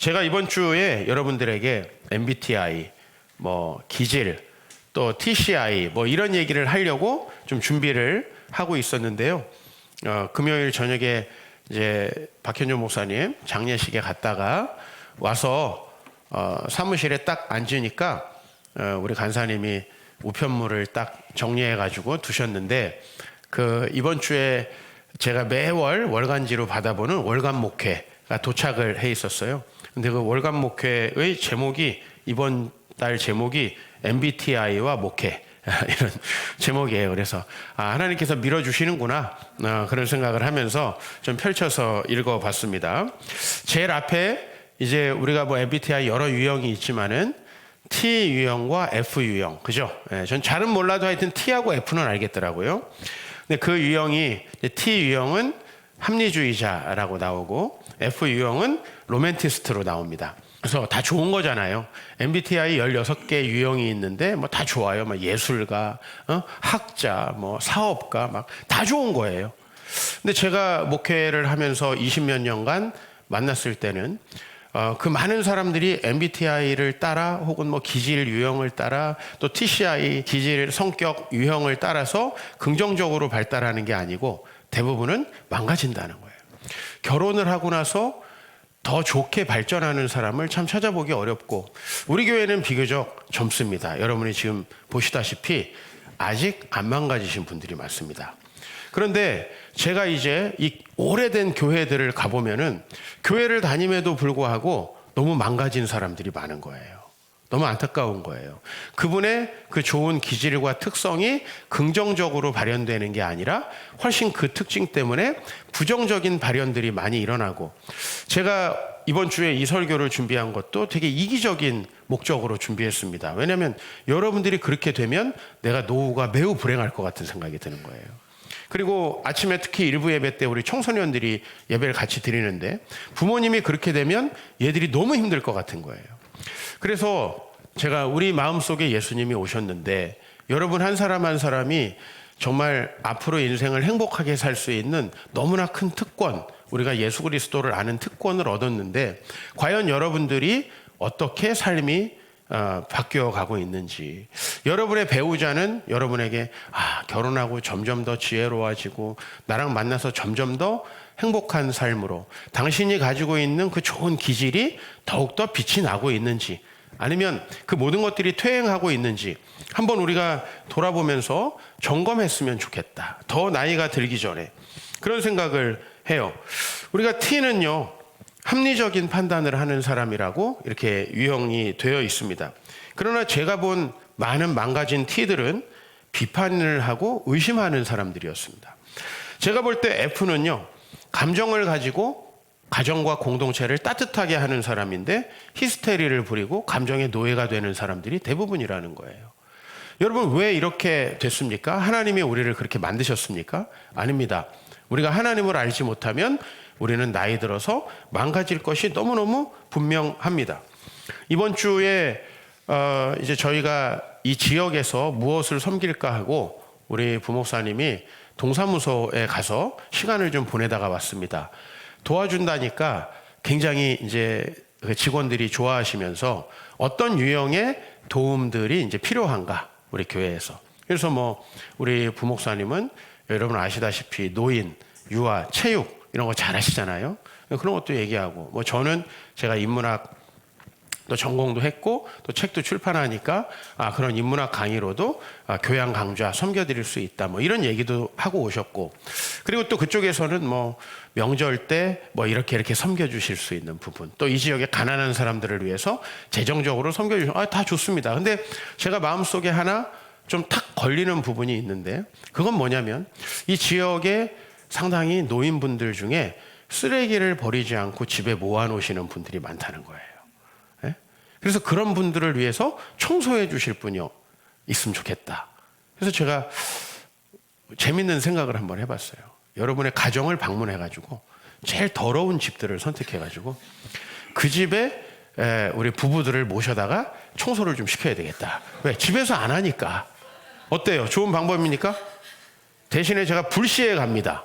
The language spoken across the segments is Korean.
제가 이번 주에 여러분들에게 MBTI, 기질, 또 TCI 이런 얘기를 하려고 좀 준비를 하고 있었는데요. 금요일 저녁에 이제 박현준 목사님 장례식에 갔다가 와서 사무실에 딱 앉으니까 우리 간사님이 우편물을 딱 정리해가지고 두셨는데 이번 주에 제가 매월 월간지로 받아보는 월간 목회가 도착을 해 있었어요. 근데 그 월간 목회의 제목이 이번 달 제목이 MBTI와 목회 이런 제목이에요. 그래서 하나님께서 밀어주시는구나 그런 생각을 하면서 좀 펼쳐서 읽어봤습니다. 제일 앞에 이제 우리가 MBTI 여러 유형이 있지만은 T 유형과 F 유형, 그죠? 전 잘은 몰라도 하여튼 T하고 F는 알겠더라고요. 근데 그 유형이 T 유형은 합리주의자라고 나오고 F 유형은 로맨티스트로 나옵니다. 그래서 다 좋은 거잖아요. MBTI 16개 유형이 있는데 다 좋아요. 예술가, 학자, 사업가 다 좋은 거예요. 근데 제가 목회를 하면서 20몇 년간 만났을 때는 그 많은 사람들이 MBTI를 따라 혹은 기질 유형을 따라 또 TCI 기질 성격 유형을 따라서 긍정적으로 발달하는 게 아니고 대부분은 망가진다는 거예요. 결혼을 하고 나서 더 좋게 발전하는 사람을 참 찾아보기 어렵고 우리 교회는 비교적 젊습니다. 여러분이 지금 보시다시피 아직 안 망가지신 분들이 많습니다. 그런데 제가 이제 이 오래된 교회들을 가보면은 교회를 다님에도 불구하고 너무 망가진 사람들이 많은 거예요. 너무 안타까운 거예요. 그분의 그 좋은 기질과 특성이 긍정적으로 발현되는 게 아니라 훨씬 그 특징 때문에 부정적인 발현들이 많이 일어나고 제가 이번 주에 이 설교를 준비한 것도 되게 이기적인 목적으로 준비했습니다. 왜냐하면 여러분들이 그렇게 되면 내가 노후가 매우 불행할 것 같은 생각이 드는 거예요. 그리고 아침에 특히 일부 예배 때 우리 청소년들이 예배를 같이 드리는데 부모님이 그렇게 되면 얘들이 너무 힘들 것 같은 거예요. 그래서 제가 우리 마음속에 예수님이 오셨는데 여러분 한 사람 한 사람이 정말 앞으로 인생을 행복하게 살 수 있는 너무나 큰 특권, 우리가 예수 그리스도를 아는 특권을 얻었는데 과연 여러분들이 어떻게 삶이 바뀌어 가고 있는지, 여러분의 배우자는 여러분에게 결혼하고 점점 더 지혜로워지고 나랑 만나서 점점 더 행복한 삶으로 당신이 가지고 있는 그 좋은 기질이 더욱더 빛이 나고 있는지, 아니면 그 모든 것들이 퇴행하고 있는지 한번 우리가 돌아보면서 점검했으면 좋겠다. 더 나이가 들기 전에 그런 생각을 해요. 우리가 T는요 합리적인 판단을 하는 사람이라고 이렇게 유형이 되어 있습니다. 그러나 제가 본 많은 망가진 T들은 비판을 하고 의심하는 사람들이었습니다. 제가 볼 때 F는요 감정을 가지고 가정과 공동체를 따뜻하게 하는 사람인데 히스테리를 부리고 감정의 노예가 되는 사람들이 대부분이라는 거예요. 여러분 왜 이렇게 됐습니까? 하나님이 우리를 그렇게 만드셨습니까? 아닙니다. 우리가 하나님을 알지 못하면 우리는 나이 들어서 망가질 것이 너무너무 분명합니다. 이번 주에 이제 저희가 이 지역에서 무엇을 섬길까 하고 우리 부목사님이 동사무소에 가서 시간을 좀 보내다가 왔습니다. 도와준다니까 굉장히 이제 직원들이 좋아하시면서 어떤 유형의 도움들이 이제 필요한가 우리 교회에서. 그래서 우리 부목사님은 여러분 아시다시피 노인, 유아, 체육 이런 거 잘 하시잖아요. 그런 것도 얘기하고 저는 제가 인문학 또 전공도 했고 또 책도 출판하니까 그런 인문학 강의로도 교양 강좌 섬겨드릴 수 있다 이런 얘기도 하고 오셨고, 그리고 또 그쪽에서는 명절 때 이렇게 섬겨주실 수 있는 부분, 또 이 지역의 가난한 사람들을 위해서 재정적으로 섬겨주시면 다 좋습니다. 근데 제가 마음속에 하나 좀 탁 걸리는 부분이 있는데 그건 뭐냐면 이 지역에 상당히 노인분들 중에 쓰레기를 버리지 않고 집에 모아놓으시는 분들이 많다는 거예요. 그래서 그런 분들을 위해서 청소해 주실 분이 있으면 좋겠다. 그래서 제가 재밌는 생각을 한번 해봤어요. 여러분의 가정을 방문해가지고 제일 더러운 집들을 선택해가지고 그 집에 우리 부부들을 모셔다가 청소를 좀 시켜야 되겠다. 왜? 집에서 안 하니까. 어때요? 좋은 방법입니까? 대신에 제가 불시에 갑니다.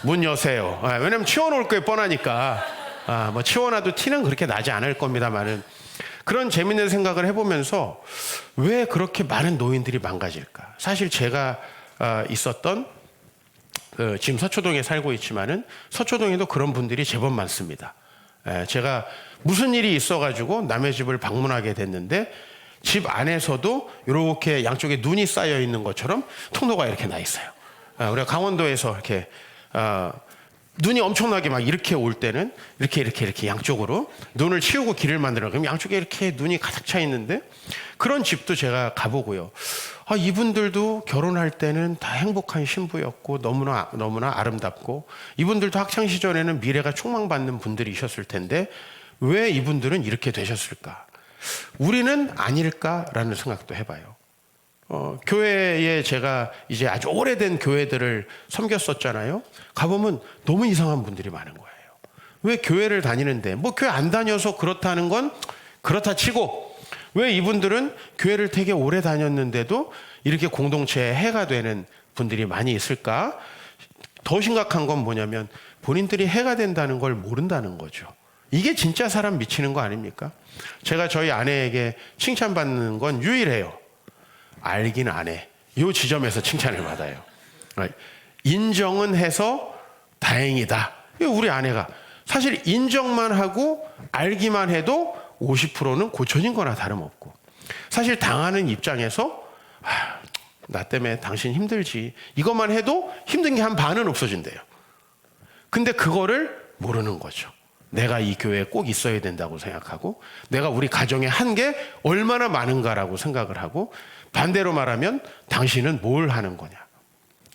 문 여세요. 왜냐면 치워놓을 거에 뻔하니까. 뭐 치워놔도 티는 그렇게 나지 않을 겁니다만은 그런 재밌는 생각을 해보면서 왜 그렇게 많은 노인들이 망가질까? 사실 제가 있었던 지금 서초동에 살고 있지만은 서초동에도 그런 분들이 제법 많습니다. 제가 무슨 일이 있어가지고 남의 집을 방문하게 됐는데 집 안에서도 이렇게 양쪽에 눈이 쌓여 있는 것처럼 통로가 이렇게 나 있어요. 우리가 강원도에서 이렇게 눈이 엄청나게 막 이렇게 올 때는 이렇게 양쪽으로 눈을 치우고 길을 만들어. 그럼 양쪽에 이렇게 눈이 가득 차 있는데 그런 집도 제가 가보고요. 이분들도 결혼할 때는 다 행복한 신부였고 너무나 아름답고 이분들도 학창 시절에는 미래가 촉망받는 분들이셨을 텐데 왜 이분들은 이렇게 되셨을까? 우리는 아닐까라는 생각도 해봐요. 교회에 제가 이제 아주 오래된 교회들을 섬겼었잖아요. 가보면 너무 이상한 분들이 많은 거예요. 왜 교회를 다니는데 뭐 교회 안 다녀서 그렇다는 건 그렇다 치고 왜 이분들은 교회를 되게 오래 다녔는데도 이렇게 공동체에 해가 되는 분들이 많이 있을까? 더 심각한 건 뭐냐면 본인들이 해가 된다는 걸 모른다는 거죠. 이게 진짜 사람 미치는 거 아닙니까? 제가 저희 아내에게 칭찬받는 건 유일해요. 알긴 안 해. 이 지점에서 칭찬을 받아요. 인정은 해서 다행이다. 우리 아내가 사실 인정만 하고 알기만 해도 50%는 고쳐진 거나 다름없고 사실 당하는 입장에서 나 때문에 당신 힘들지 이것만 해도 힘든 게 한 반은 없어진대요. 근데 그거를 모르는 거죠. 내가 이 교회에 꼭 있어야 된다고 생각하고 내가 우리 가정에 한 게 얼마나 많은가라고 생각을 하고 반대로 말하면 당신은 뭘 하는 거냐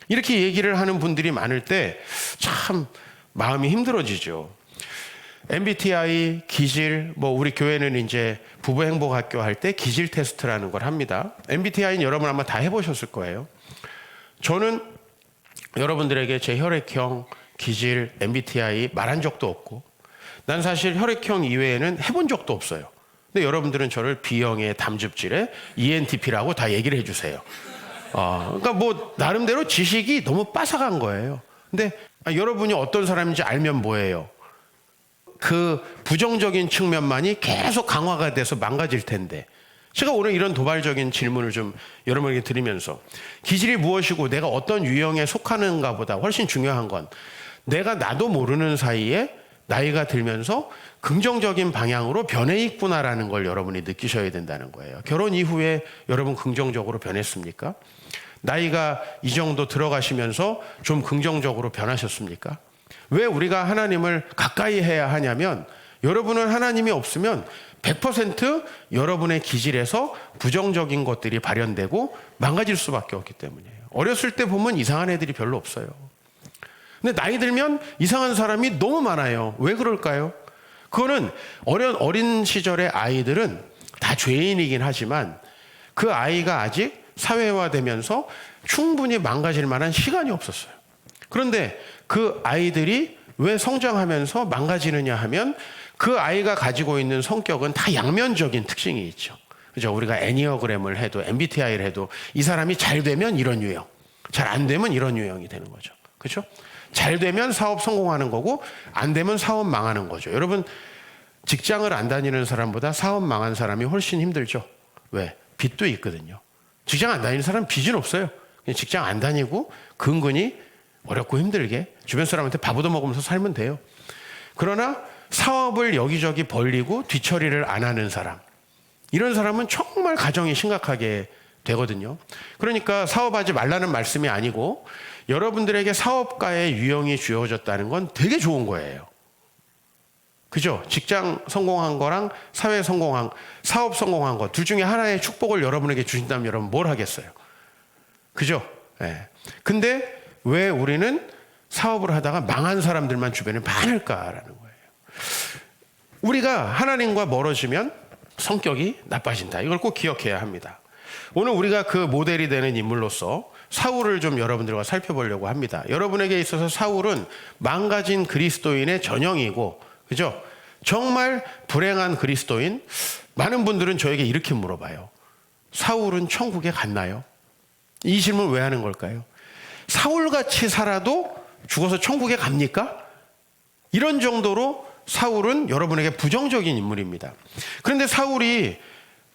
이렇게 얘기를 하는 분들이 많을 때 참 마음이 힘들어지죠. MBTI, 기질, 우리 교회는 이제 부부행복학교 할 때 기질 테스트라는 걸 합니다. MBTI는 여러분 아마 다 해보셨을 거예요. 저는 여러분들에게 제 혈액형, 기질, MBTI 말한 적도 없고 난 사실 혈액형 이외에는 해본 적도 없어요. 근데 여러분들은 저를 B형의 담즙질에 ENTP라고 다 얘기를 해주세요. 그러니까 나름대로 지식이 너무 빠삭한 거예요. 근데 여러분이 어떤 사람인지 알면 뭐예요? 그 부정적인 측면만이 계속 강화가 돼서 망가질 텐데 제가 오늘 이런 도발적인 질문을 좀 여러분에게 드리면서 기질이 무엇이고 내가 어떤 유형에 속하는가 보다 훨씬 중요한 건 내가 나도 모르는 사이에 나이가 들면서 긍정적인 방향으로 변해 있구나라는 걸 여러분이 느끼셔야 된다는 거예요. 결혼 이후에 여러분 긍정적으로 변했습니까? 나이가 이 정도 들어가시면서 좀 긍정적으로 변하셨습니까? 왜 우리가 하나님을 가까이 해야 하냐면 여러분은 하나님이 없으면 100% 여러분의 기질에서 부정적인 것들이 발현되고 망가질 수밖에 없기 때문이에요. 어렸을 때 보면 이상한 애들이 별로 없어요. 근데 나이 들면 이상한 사람이 너무 많아요. 왜 그럴까요? 그거는 어린 시절의 아이들은 다 죄인이긴 하지만 그 아이가 아직 사회화되면서 충분히 망가질 만한 시간이 없었어요. 그런데 그 아이들이 왜 성장하면서 망가지느냐 하면 그 아이가 가지고 있는 성격은 다 양면적인 특징이 있죠. 그죠? 우리가 애니어그램을 해도 MBTI를 해도 이 사람이 잘 되면 이런 유형, 잘 안 되면 이런 유형이 되는 거죠. 그렇죠? 잘 되면 사업 성공하는 거고 안 되면 사업 망하는 거죠. 여러분 직장을 안 다니는 사람보다 사업 망한 사람이 훨씬 힘들죠. 왜? 빚도 있거든요. 직장 안 다니는 사람은 빚은 없어요. 그냥 직장 안 다니고 근근히 어렵고 힘들게 주변 사람한테 밥 얻어먹으면서 살면 돼요. 그러나 사업을 여기저기 벌리고 뒤처리를 안 하는 사람, 이런 사람은 정말 가정이 심각하게 되거든요. 그러니까 사업하지 말라는 말씀이 아니고 여러분들에게 사업가의 유형이 주어졌다는 건 되게 좋은 거예요. 그죠? 직장 성공한 거랑 사회 성공한, 사업 성공한 거 둘 중에 하나의 축복을 여러분에게 주신다면 여러분 뭘 하겠어요? 그죠? 네. 근데 왜 우리는 사업을 하다가 망한 사람들만 주변에 많을까라는 거예요. 우리가 하나님과 멀어지면 성격이 나빠진다. 이걸 꼭 기억해야 합니다. 오늘 우리가 그 모델이 되는 인물로서 사울을 좀 여러분들과 살펴보려고 합니다. 여러분에게 있어서 사울은 망가진 그리스도인의 전형이고, 그죠? 정말 불행한 그리스도인. 많은 분들은 저에게 이렇게 물어봐요. 사울은 천국에 갔나요? 이 질문 왜 하는 걸까요? 사울같이 살아도 죽어서 천국에 갑니까? 이런 정도로 사울은 여러분에게 부정적인 인물입니다. 그런데 사울이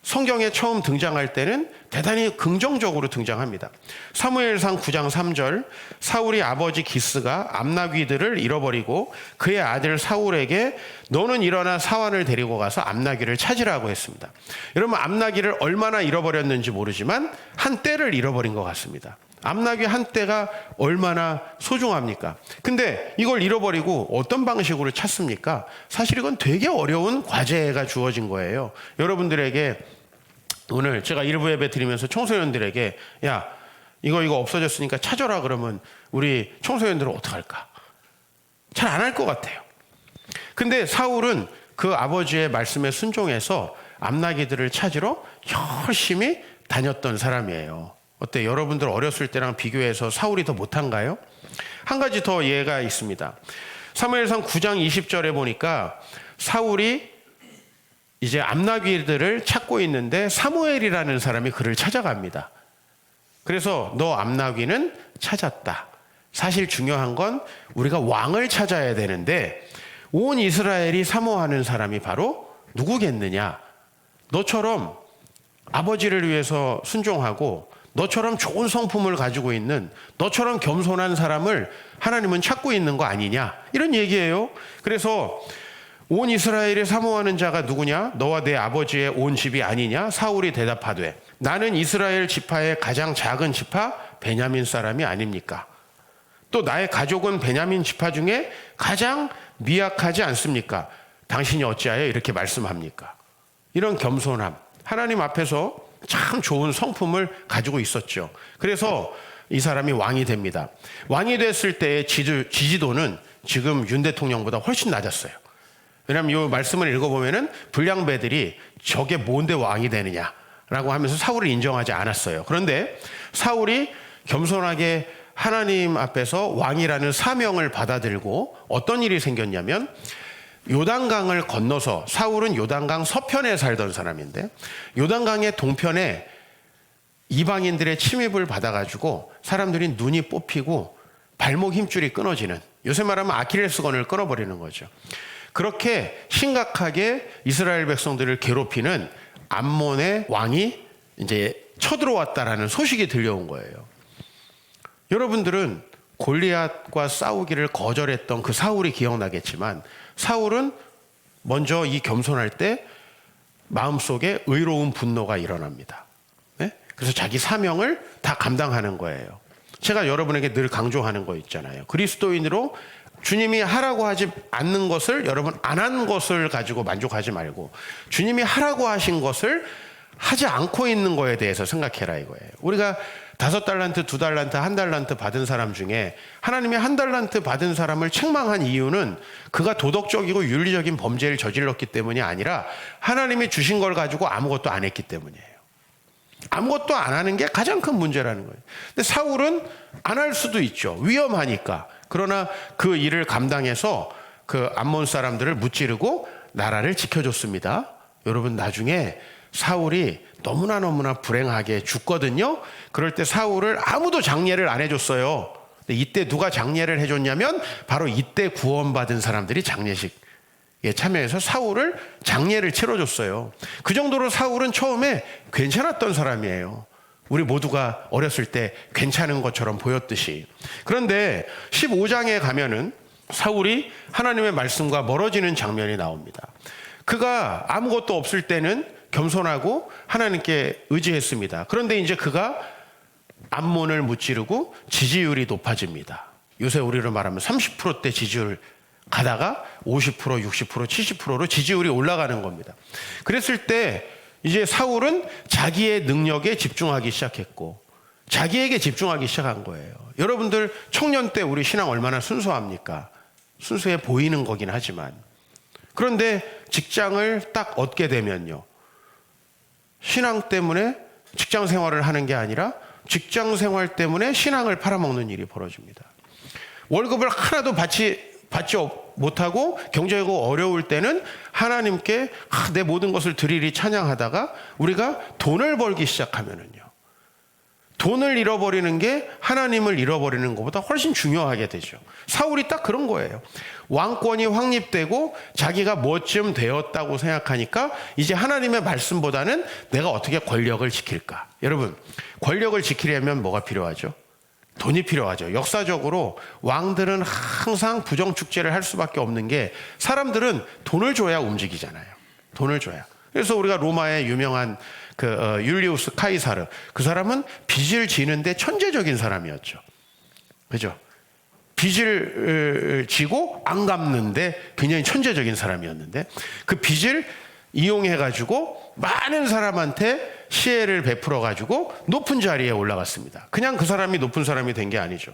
성경에 처음 등장할 때는 대단히 긍정적으로 등장합니다. 사무엘상 9장 3절, 사울이 아버지 기스가 암나귀들을 잃어버리고 그의 아들 사울에게 너는 일어나 사환을 데리고 가서 암나귀를 찾으라고 했습니다. 여러분, 암나귀를 얼마나 잃어버렸는지 모르지만 한 떼를 잃어버린 것 같습니다. 암나귀 한 떼가 얼마나 소중합니까? 근데 이걸 잃어버리고 어떤 방식으로 찾습니까? 사실 이건 되게 어려운 과제가 주어진 거예요. 여러분들에게 오늘 제가 일부 예배 드리면서 청소년들에게 야, 이거 없어졌으니까 찾아라 그러면 우리 청소년들은 어떡할까? 잘 안 할 것 같아요. 근데 사울은 그 아버지의 말씀에 순종해서 암나귀들을 찾으러 열심히 다녔던 사람이에요. 어때? 여러분들 어렸을 때랑 비교해서 사울이 더 못한가요? 한 가지 더 예가 있습니다. 사무엘상 9장 20절에 보니까 사울이 이제 암나귀들을 찾고 있는데 사무엘이라는 사람이 그를 찾아갑니다. 그래서 너 암나귀는 찾았다. 사실 중요한 건 우리가 왕을 찾아야 되는데 온 이스라엘이 사모하는 사람이 바로 누구겠느냐? 너처럼 아버지를 위해서 순종하고 너처럼 좋은 성품을 가지고 있는 너처럼 겸손한 사람을 하나님은 찾고 있는 거 아니냐? 이런 얘기예요. 그래서 온 이스라엘이 사모하는 자가 누구냐? 너와 내 아버지의 온 집이 아니냐? 사울이 대답하되 나는 이스라엘 지파의 가장 작은 지파 베냐민 사람이 아닙니까? 또 나의 가족은 베냐민 지파 중에 가장 미약하지 않습니까? 당신이 어찌하여 이렇게 말씀합니까? 이런 겸손함, 하나님 앞에서 참 좋은 성품을 가지고 있었죠. 그래서 이 사람이 왕이 됩니다. 왕이 됐을 때의 지지도는 지금 윤 대통령보다 훨씬 낮았어요. 왜냐하면 이 말씀을 읽어보면은 불량배들이 저게 뭔데 왕이 되느냐라고 하면서 사울을 인정하지 않았어요. 그런데 사울이 겸손하게 하나님 앞에서 왕이라는 사명을 받아들고 어떤 일이 생겼냐면 요단강을 건너서 사울은 요단강 서편에 살던 사람인데 요단강의 동편에 이방인들의 침입을 받아가지고 사람들이 눈이 뽑히고 발목 힘줄이 끊어지는, 요새 말하면 아킬레스건을 끊어버리는 거죠. 그렇게 심각하게 이스라엘 백성들을 괴롭히는 암몬의 왕이 이제 쳐들어왔다라는 소식이 들려온 거예요. 여러분들은 골리앗과 싸우기를 거절했던 그 사울이 기억나겠지만 사울은 먼저 이 겸손할 때 마음속에 의로운 분노가 일어납니다. 네? 그래서 자기 사명을 다 감당하는 거예요. 제가 여러분에게 늘 강조하는 거 있잖아요. 그리스도인으로 주님이 하라고 하지 않는 것을 여러분 안 한 것을 가지고 만족하지 말고 주님이 하라고 하신 것을 하지 않고 있는 거에 대해서 생각해라 이거예요. 우리가 5달란트, 2달란트, 1달란트 받은 사람 중에 하나님이 1달란트 받은 사람을 책망한 이유는 그가 도덕적이고 윤리적인 범죄를 저질렀기 때문이 아니라 하나님이 주신 걸 가지고 아무것도 안 했기 때문이에요. 아무것도 안 하는 게 가장 큰 문제라는 거예요. 근데 사울은 안 할 수도 있죠. 위험하니까. 그러나 그 일을 감당해서 그 암몬 사람들을 무찌르고 나라를 지켜줬습니다. 여러분 나중에 사울이 너무나 불행하게 죽거든요. 그럴 때 사울을 아무도 장례를 안 해줬어요. 근데 이때 누가 장례를 해줬냐면 바로 이때 구원받은 사람들이 장례식에 참여해서 사울을 장례를 치러줬어요. 그 정도로 사울은 처음에 괜찮았던 사람이에요. 우리 모두가 어렸을 때 괜찮은 것처럼 보였듯이. 그런데 15장에 가면은 사울이 하나님의 말씀과 멀어지는 장면이 나옵니다. 그가 아무것도 없을 때는 겸손하고 하나님께 의지했습니다. 그런데 이제 그가 암몬을 무찌르고 지지율이 높아집니다. 요새 우리로 말하면 30%대 지지율 가다가 50%, 60%, 70%로 지지율이 올라가는 겁니다. 그랬을 때 이제 사울은 자기의 능력에 집중하기 시작했고 자기에게 집중하기 시작한 거예요. 여러분들 청년 때 우리 신앙 얼마나 순수합니까? 순수해 보이는 거긴 하지만 그런데 직장을 딱 얻게 되면요, 신앙 때문에 직장 생활을 하는 게 아니라 직장 생활 때문에 신앙을 팔아먹는 일이 벌어집니다. 월급을 하나도 받지 못하고 경제적으로 어려울 때는 하나님께 내 모든 것을 드리리 찬양하다가 우리가 돈을 벌기 시작하면은요, 돈을 잃어버리는 게 하나님을 잃어버리는 것보다 훨씬 중요하게 되죠. 사울이 딱 그런 거예요. 왕권이 확립되고 자기가 뭐쯤 되었다고 생각하니까 이제 하나님의 말씀보다는 내가 어떻게 권력을 지킬까. 여러분, 권력을 지키려면 뭐가 필요하죠? 돈이 필요하죠. 역사적으로 왕들은 항상 부정축제를 할 수밖에 없는 게 사람들은 돈을 줘야 움직이잖아요. 돈을 줘야. 그래서 우리가 로마의 유명한 율리우스 카이사르, 그 사람은 빚을 지는데 천재적인 사람이었죠. 그죠? 빚을 지고 안 갚는데 굉장히 천재적인 사람이었는데 그 빚을 이용해가지고 많은 사람한테 시혜를 베풀어가지고 높은 자리에 올라갔습니다. 그냥 그 사람이 높은 사람이 된 게 아니죠.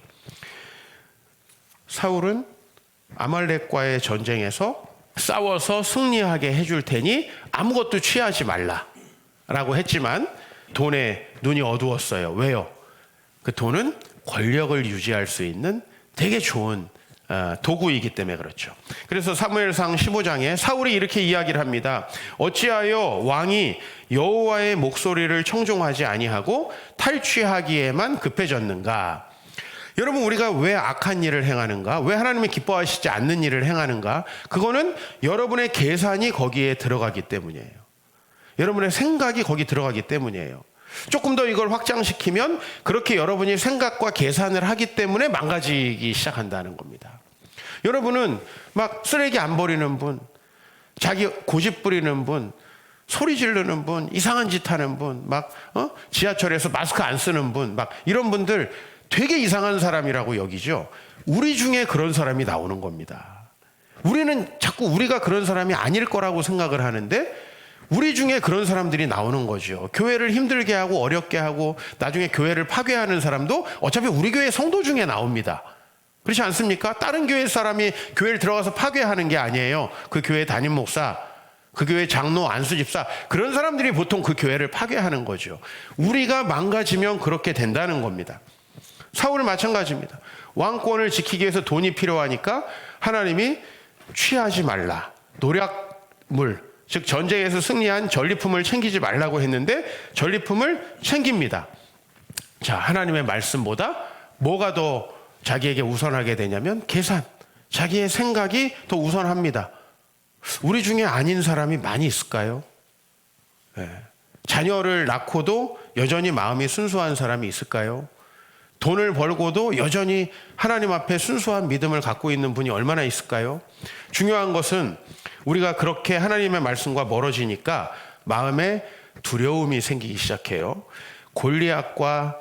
사울은 아말렉과의 전쟁에서 싸워서 승리하게 해줄 테니 아무것도 취하지 말라라고 했지만 돈에 눈이 어두웠어요. 왜요? 그 돈은 권력을 유지할 수 있는 되게 좋은 도구이기 때문에 그렇죠. 그래서 사무엘상 15장에 사울이 이렇게 이야기를 합니다. 어찌하여 왕이 여호와의 목소리를 청종하지 아니하고 탈취하기에만 급해졌는가? 여러분, 우리가 왜 악한 일을 행하는가? 왜 하나님이 기뻐하시지 않는 일을 행하는가? 그거는 여러분의 계산이 거기에 들어가기 때문이에요. 여러분의 생각이 거기 들어가기 때문이에요. 조금 더 이걸 확장시키면 그렇게 여러분이 생각과 계산을 하기 때문에 망가지기 시작한다는 겁니다. 여러분은 막 쓰레기 안 버리는 분, 자기 고집 부리는 분, 소리 지르는 분, 이상한 짓 하는 분, 막 지하철에서 마스크 안 쓰는 분, 막 이런 분들 되게 이상한 사람이라고 여기죠. 우리 중에 그런 사람이 나오는 겁니다. 우리는 자꾸 우리가 그런 사람이 아닐 거라고 생각을 하는데 우리 중에 그런 사람들이 나오는 거죠. 교회를 힘들게 하고 어렵게 하고 나중에 교회를 파괴하는 사람도 어차피 우리 교회 성도 중에 나옵니다. 그렇지 않습니까? 다른 교회 사람이 교회를 들어가서 파괴하는 게 아니에요. 그 교회 담임 목사, 그 교회 장로, 안수집사, 그런 사람들이 보통 그 교회를 파괴하는 거죠. 우리가 망가지면 그렇게 된다는 겁니다. 사울은 마찬가지입니다. 왕권을 지키기 위해서 돈이 필요하니까 하나님이 취하지 말라. 노략물, 즉 전쟁에서 승리한 전리품을 챙기지 말라고 했는데 전리품을 챙깁니다. 자, 하나님의 말씀보다 뭐가 더 자기에게 우선하게 되냐면 계산, 자기의 생각이 더 우선합니다. 우리 중에 아닌 사람이 많이 있을까요? 네. 자녀를 낳고도 여전히 마음이 순수한 사람이 있을까요? 돈을 벌고도 여전히 하나님 앞에 순수한 믿음을 갖고 있는 분이 얼마나 있을까요? 중요한 것은 우리가 그렇게 하나님의 말씀과 멀어지니까 마음에 두려움이 생기기 시작해요. 골리앗과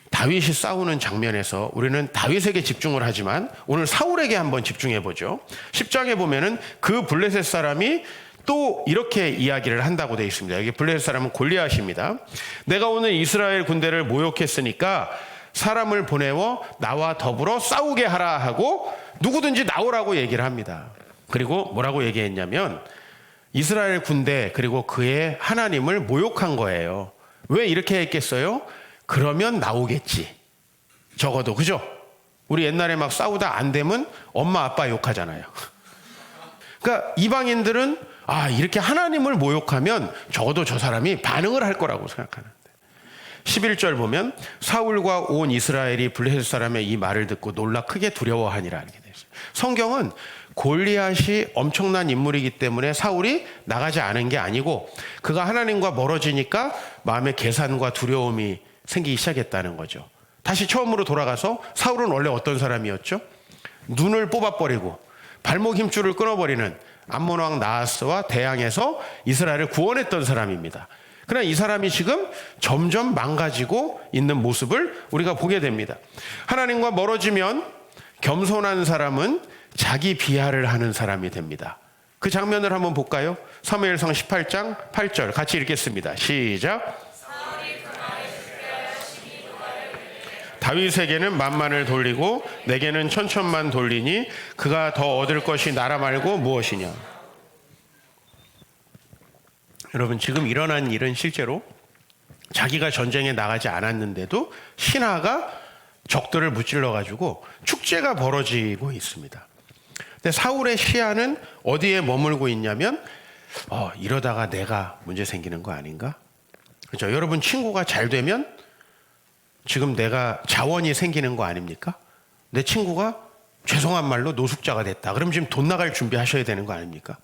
다윗이 싸우는 장면에서 우리는 다윗에게 집중을 하지만 오늘 사울에게 한번 집중해 보죠. 10장에 보면은 그 블레셋 사람이 또 이렇게 이야기를 한다고 되어 있습니다. 여기 블레셋 사람은 골리앗입니다. 내가 오늘 이스라엘 군대를 모욕했으니까 사람을 보내어 나와 더불어 싸우게 하라 하고 누구든지 나오라고 얘기를 합니다. 그리고 뭐라고 얘기했냐면 이스라엘 군대 그리고 그의 하나님을 모욕한 거예요. 왜 이렇게 했겠어요? 그러면 나오겠지. 적어도, 그죠? 우리 옛날에 막 싸우다 안 되면 엄마 아빠 욕하잖아요. 그러니까 이방인들은 이렇게 하나님을 모욕하면 적어도 저 사람이 반응을 할 거라고 생각하는데 11절 보면 사울과 온 이스라엘이 블레셋 사람의 이 말을 듣고 놀라 크게 두려워하니라 이렇게 되어 있어요. 성경은 골리앗이 엄청난 인물이기 때문에 사울이 나가지 않은 게 아니고 그가 하나님과 멀어지니까 마음의 계산과 두려움이 생기기 시작했다는 거죠. 다시 처음으로 돌아가서 사울은 원래 어떤 사람이었죠? 눈을 뽑아버리고 발목 힘줄을 끊어버리는 암몬 왕 나하스와 대항해서 이스라엘을 구원했던 사람입니다. 그러나 이 사람이 지금 점점 망가지고 있는 모습을 우리가 보게 됩니다. 하나님과 멀어지면 겸손한 사람은 자기 비하를 하는 사람이 됩니다. 그 장면을 한번 볼까요? 사무엘상 18장 8절 같이 읽겠습니다. 시작. 다윗에게는 만만을 돌리고 내게는 천천만 돌리니 그가 더 얻을 것이 나라 말고 무엇이냐. 여러분, 지금 일어난 일은 실제로 자기가 전쟁에 나가지 않았는데도 신하가 적들을 무찔러 가지고 축제가 벌어지고 있습니다. 근데 사울의 시야는 어디에 머물고 있냐면 이러다가 내가 문제 생기는 거 아닌가? 그렇죠? 여러분, 친구가 잘 되면 지금 내가 자원이 생기는 거 아닙니까? 내 친구가 죄송한 말로 노숙자가 됐다. 그럼 지금 돈 나갈 준비하셔야 되는 거 아닙니까?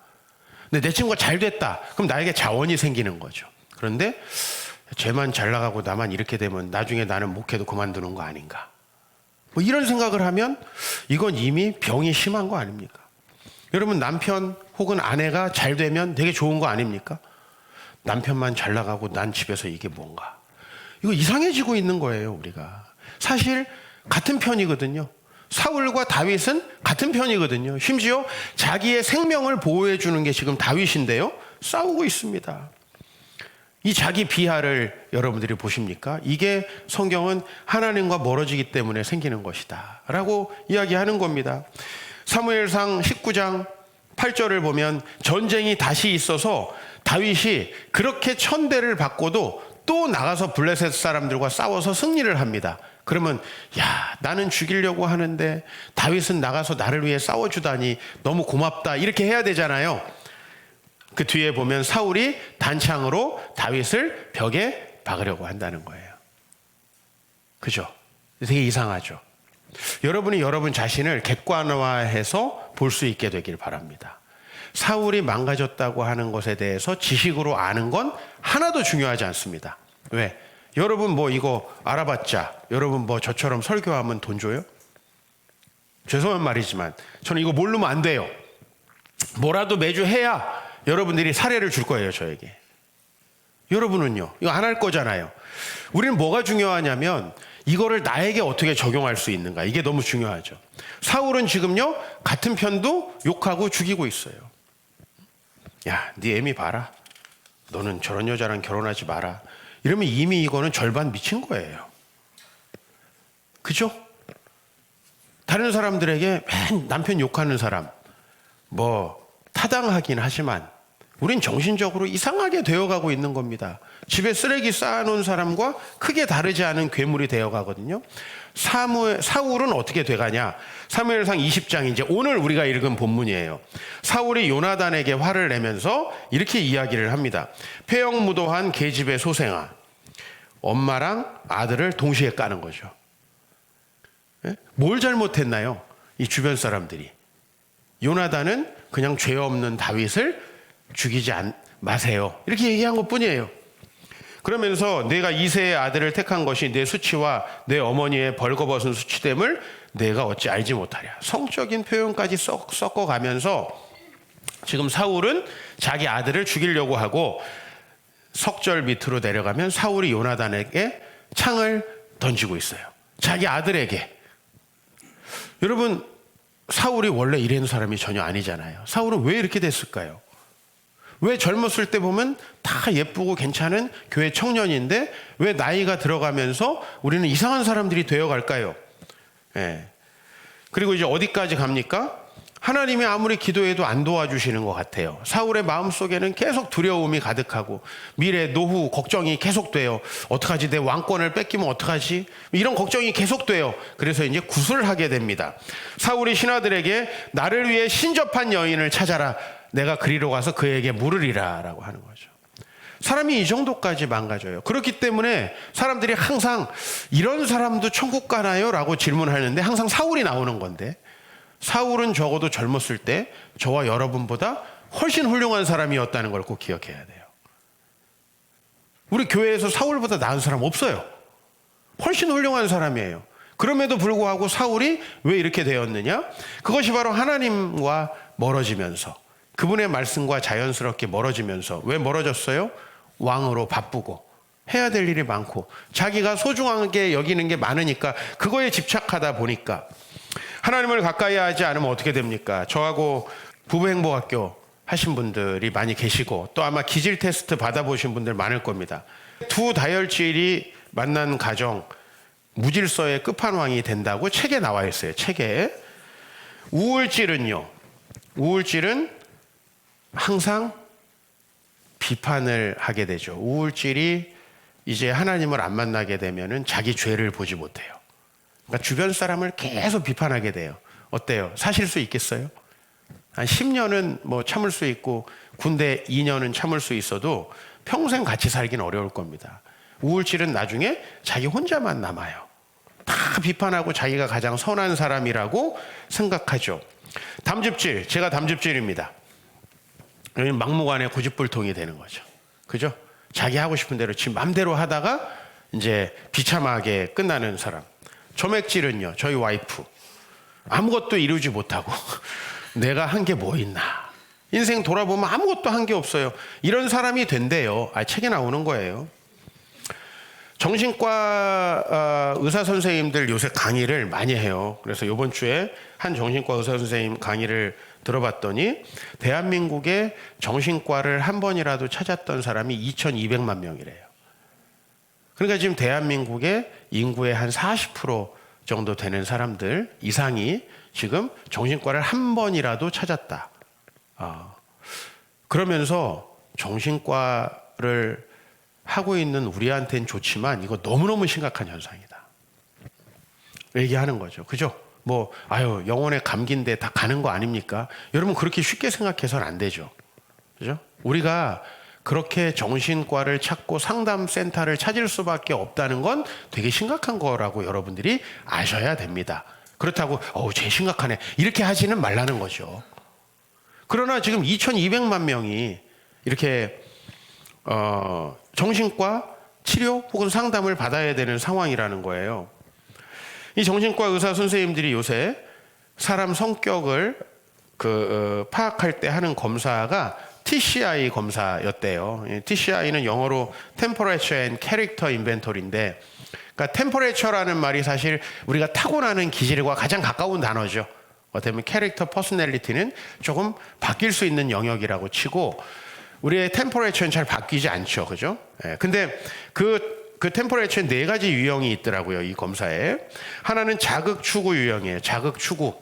근데 내 친구가 잘 됐다. 그럼 나에게 자원이 생기는 거죠. 그런데 쟤만 잘 나가고 나만 이렇게 되면 나중에 나는 목회도 그만두는 거 아닌가. 뭐 이런 생각을 하면 이건 이미 병이 심한 거 아닙니까? 여러분, 남편 혹은 아내가 잘 되면 되게 좋은 거 아닙니까? 남편만 잘 나가고 난 집에서 이게 뭔가. 이거 이상해지고 있는 거예요, 우리가. 사실 같은 편이거든요. 사울과 다윗은 같은 편이거든요. 심지어 자기의 생명을 보호해 주는 게 지금 다윗인데요. 싸우고 있습니다. 이 자기 비하를 여러분들이 보십니까? 이게 성경은 하나님과 멀어지기 때문에 생기는 것이다 라고 이야기하는 겁니다. 사무엘상 19장 8절을 보면 전쟁이 다시 있어서 다윗이 그렇게 천대를 받고도 또 나가서 블레셋 사람들과 싸워서 승리를 합니다. 그러면 야, 나는 죽이려고 하는데 다윗은 나가서 나를 위해 싸워주다니 너무 고맙다 이렇게 해야 되잖아요. 그 뒤에 보면 사울이 단창으로 다윗을 벽에 박으려고 한다는 거예요. 그죠? 되게 이상하죠. 여러분이 여러분 자신을 객관화해서 볼 수 있게 되길 바랍니다. 사울이 망가졌다고 하는 것에 대해서 지식으로 아는 건 하나도 중요하지 않습니다. 왜? 여러분 뭐 이거 알아봤자 여러분 뭐 저처럼 설교하면 돈 줘요? 죄송한 말이지만 저는 이거 모르면 안 돼요. 뭐라도 매주 해야 여러분들이 사례를 줄 거예요, 저에게. 여러분은요, 이거 안 할 거잖아요. 우리는 뭐가 중요하냐면 이거를 나에게 어떻게 적용할 수 있는가, 이게 너무 중요하죠. 사울은 지금요 같은 편도 욕하고 죽이고 있어요. 야, 네 애미 봐라, 너는 저런 여자랑 결혼하지 마라. 이러면 이미 이거는 절반 미친 거예요. 그죠? 다른 사람들에게 맨 남편 욕하는 사람 뭐 타당하긴 하지만 우린 정신적으로 이상하게 되어가고 있는 겁니다. 집에 쓰레기 쌓아놓은 사람과 크게 다르지 않은 괴물이 되어가거든요. 사울은 어떻게 돼가냐? 사무엘상 20장 이제 오늘 우리가 읽은 본문이에요. 사울이 요나단에게 화를 내면서 이렇게 이야기를 합니다. 폐역무도한 계집의 소생아, 엄마랑 아들을 동시에 까는 거죠. 뭘 잘못했나요? 이 주변 사람들이. 요나단은 그냥 죄 없는 다윗을 죽이지 마세요, 이렇게 얘기한 것뿐이에요. 그러면서 내가 이새의 아들을 택한 것이 내 수치와 내 어머니의 벌거벗은 수치됨을 내가 어찌 알지 못하랴. 성적인 표현까지 섞어가면서 지금 사울은 자기 아들을 죽이려고 하고 석절 밑으로 내려가면 사울이 요나단에게 창을 던지고 있어요. 자기 아들에게. 여러분, 사울이 원래 이런 사람이 전혀 아니잖아요. 사울은 왜 이렇게 됐을까요? 왜 젊었을 때 보면 다 예쁘고 괜찮은 교회 청년인데 왜 나이가 들어가면서 우리는 이상한 사람들이 되어갈까요? 예. 그리고 이제 어디까지 갑니까? 하나님이 아무리 기도해도 안 도와주시는 것 같아요. 사울의 마음속에는 계속 두려움이 가득하고 미래, 노후 걱정이 계속돼요. 어떡하지? 내 왕권을 뺏기면 어떡하지? 이런 걱정이 계속돼요. 그래서 이제 굿을 하게 됩니다. 사울이 신하들에게 나를 위해 신접한 여인을 찾아라. 내가 그리로 가서 그에게 물으리라 라고 하는 거죠. 사람이 이 정도까지 망가져요. 그렇기 때문에 사람들이 항상 이런 사람도 천국 가나요? 라고 질문하는데 항상 사울이 나오는 건데, 사울은 적어도 젊었을 때 저와 여러분보다 훨씬 훌륭한 사람이었다는 걸 꼭 기억해야 돼요. 우리 교회에서 사울보다 나은 사람 없어요. 훨씬 훌륭한 사람이에요. 그럼에도 불구하고 사울이 왜 이렇게 되었느냐? 그것이 바로 하나님과 멀어지면서, 그분의 말씀과 자연스럽게 멀어지면서. 왜 멀어졌어요? 왕으로 바쁘고 해야 될 일이 많고 자기가 소중하게 여기는 게 많으니까 그거에 집착하다 보니까. 하나님을 가까이 하지 않으면 어떻게 됩니까? 저하고 부부행복학교 하신 분들이 많이 계시고 또 아마 기질 테스트 받아보신 분들 많을 겁니다. 두 다혈질이 만난 가정 무질서의 끝판왕이 된다고 책에 나와 있어요. 책에. 우울질은요, 우울질은 항상 비판을 하게 되죠. 우울질이 이제 하나님을 안 만나게 되면은 자기 죄를 보지 못해요. 그러니까 주변 사람을 계속 비판하게 돼요. 어때요? 사실 수 있겠어요? 한 10년은 뭐 참을 수 있고 군대 2년은 참을 수 있어도 평생 같이 살긴 어려울 겁니다. 우울질은 나중에 자기 혼자만 남아요. 다 비판하고 자기가 가장 선한 사람이라고 생각하죠. 담즙질, 제가 담즙질입니다. 여기 막무가내 고집불통이 되는 거죠. 그죠? 자기 하고 싶은 대로 지 맘대로 하다가 이제 비참하게 끝나는 사람. 조맥질은요, 저희 와이프. 아무것도 이루지 못하고 내가 한 게 뭐 있나. 인생 돌아보면 아무것도 한 게 없어요. 이런 사람이 된대요. 책에 나오는 거예요. 정신과 의사 선생님들 요새 강의를 많이 해요. 그래서 이번 주에 한 정신과 의사 선생님 강의를 들어봤더니 대한민국에 정신과를 한 번이라도 찾았던 사람이 2,200만 명이래요. 그러니까 지금 대한민국의 인구의 한 40% 정도 되는 사람들 이상이 지금 정신과를 한 번이라도 찾았다. 그러면서 정신과를 하고 있는 우리한테는 좋지만 이거 너무너무 심각한 현상이다. 얘기하는 거죠. 그죠? 영혼의 감기인데 다 가는 거 아닙니까? 여러분 그렇게 쉽게 생각해서는 안 되죠. 그죠? 우리가 그렇게 정신과를 찾고 상담센터를 찾을 수밖에 없다는 건 되게 심각한 거라고 여러분들이 아셔야 됩니다. 그렇다고 쟤 심각하네 이렇게 하지는 말라는 거죠. 그러나 지금 2,200만 명이 이렇게 정신과 치료 혹은 상담을 받아야 되는 상황이라는 거예요. 이 정신과 의사 선생님들이 요새 사람 성격을 파악할 때 하는 검사가 TCI 검사였대요. TCI는 영어로 Temperature and Character Inventory인데, 그러니까 Temperature라는 말이 사실 우리가 타고나는 기질과 가장 가까운 단어죠. 어떻게 보면 Character, Personality는 조금 바뀔 수 있는 영역이라고 치고, 우리의 Temperature는 잘 바뀌지 않죠, 그죠? 근데 그 템퍼레처에 4가지 유형이 있더라고요, 이 검사에. 하나는 자극 추구 유형이에요. 자극 추구.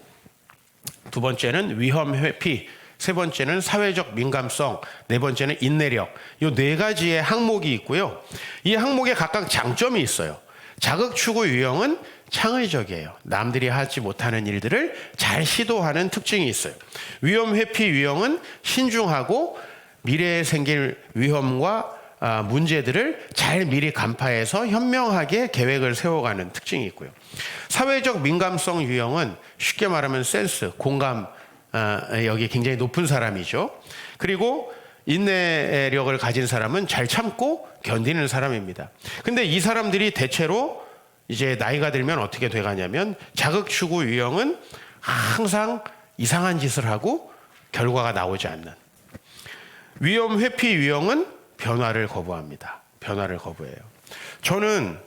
두 번째는 위험 회피. 세 번째는 사회적 민감성. 네 번째는 인내력. 이 4가지의 항목이 있고요. 이 항목에 각각 장점이 있어요. 자극 추구 유형은 창의적이에요. 남들이 하지 못하는 일들을 잘 시도하는 특징이 있어요. 위험 회피 유형은 신중하고 미래에 생길 위험과 문제들을 잘 미리 간파해서 현명하게 계획을 세워가는 특징이 있고요. 사회적 민감성 유형은 쉽게 말하면 센스, 공감 여기 굉장히 높은 사람이죠. 그리고 인내력을 가진 사람은 잘 참고 견디는 사람입니다. 근데 이 사람들이 대체로 이제 나이가 들면 어떻게 돼가냐면 자극추구 유형은 항상 이상한 짓을 하고 결과가 나오지 않는, 위험 회피 유형은 변화를 거부합니다. 변화를 거부해요. 저는